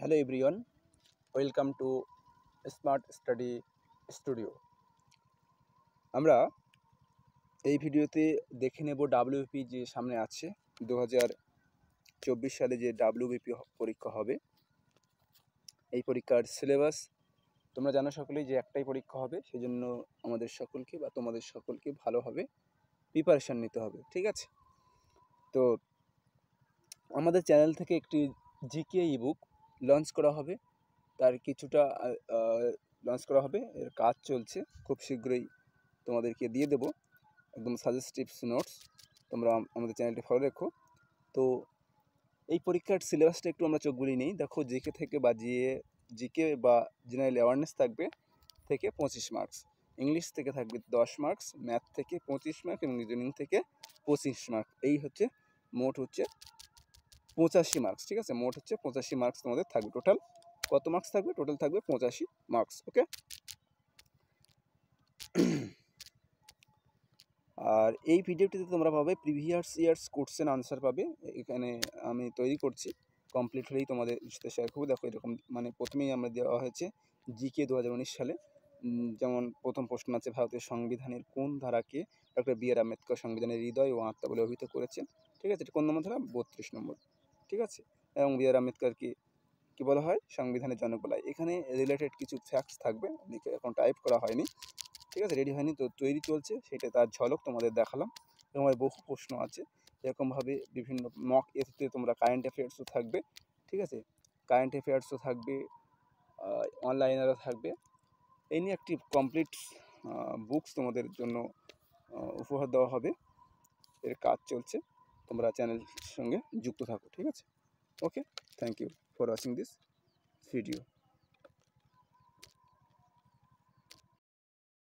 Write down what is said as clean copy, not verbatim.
Hello everyone, welcome to smart study studio. আমরা এই ভিডিওতে দেখে নেব ডাব্লিউবিপি যে সামনে আছে 2024 সালে যে ডাব্লিউবিপি পরীক্ষা হবে। এই পরীক্ষার সিলেবাস তোমরা জানো সকলেই যে একটাই পরীক্ষা হবে, সেজন্য আমাদের সকলকে বা তোমাদের সকলকে ভালোভাবে প্রিপারেশান নিতে হবে, ঠিক আছে? তো আমাদের চ্যানেল থেকে একটি জিকে ইবুক লঞ্চ করা হবে, তার কিছুটা লঞ্চ করা হবে, এর কাজ চলছে, খুব শীঘ্রই তোমাদেরকে দিয়ে দেবো একদম সাজেস্টিভস নোটস। তোমরা আমাদের চ্যানেলটি ফলো রেখো। তো এই পরীক্ষার সিলেবাসটা একটু আমরা চোখ বুলিয়ে নিই। দেখো, জিকে বা জেনারেল অ্যাওয়ারনেস থাকবে থেকে 25 মার্কস, ইংলিশ থেকে থাকবে 10 মার্কস, ম্যাথ থেকে 25 মার্কস এবং রিজনিং থেকে 25 মার্কস। এই হচ্ছে মোট 85 মার্কস, ঠিক আছে? মোট 85 মার্কস তোমাদের থাকবে। টোটাল কত মার্কস থাকবে? টোটাল থাকবে 85 মার্কস, ওকে? আর এই ভিডিওটিতে তোমরা পাবে প্রিভিয়াস ইয়ার্স কোশ্চেন আনসার পাবে। এখানে আমি তৈরি করছি, কমপ্লিট হলেই তোমাদের সাথে শেয়ার করবো। দেখো, এরকম মানে প্রথমেই আমরা দেওয়া হয়েছে জিকে 2019 সালে। যেমন প্রথম প্রশ্ন আছে, ভারতের সংবিধানের কোন ধারাকে ডক্টর বি আর আম্বেদকর সংবিধানের হৃদয় ও আত্মা বলে অভিহিত করেছেন? ঠিক আছে, এটা কোন নম্বর ধারা? 32 নম্বর, ঠিক আছে? এবং বি আর আম্বেদকরকে কী বলা হয়? সংবিধানের জনক বলা হয়। এখানে রিলেটেড কিছু ফ্যাক্টস থাকবে, এখন টাইপ করা হয়নি, ঠিক আছে? রেডি হয়নি, তো তৈরি চলছে, সেটা তার ঝলক তোমাদের দেখালাম। এবং বহু প্রশ্ন আছে এরকমভাবে বিভিন্ন মক এতে তোমরা কারেন্ট অ্যাফেয়ার্সও থাকবে, ঠিক আছে? কারেন্ট অ্যাফেয়ার্সও থাকবে, অনলাইনেরও থাকবে। এই নিয়ে একটি কমপ্লিট বুকস তোমাদের জন্য উপহার দেওয়া হবে। এর কাজ চলছে, তোমরা চ্যানেলের সঙ্গে যুক্ত থাকো, ঠিক আছে? Okay, thank you for watching this video.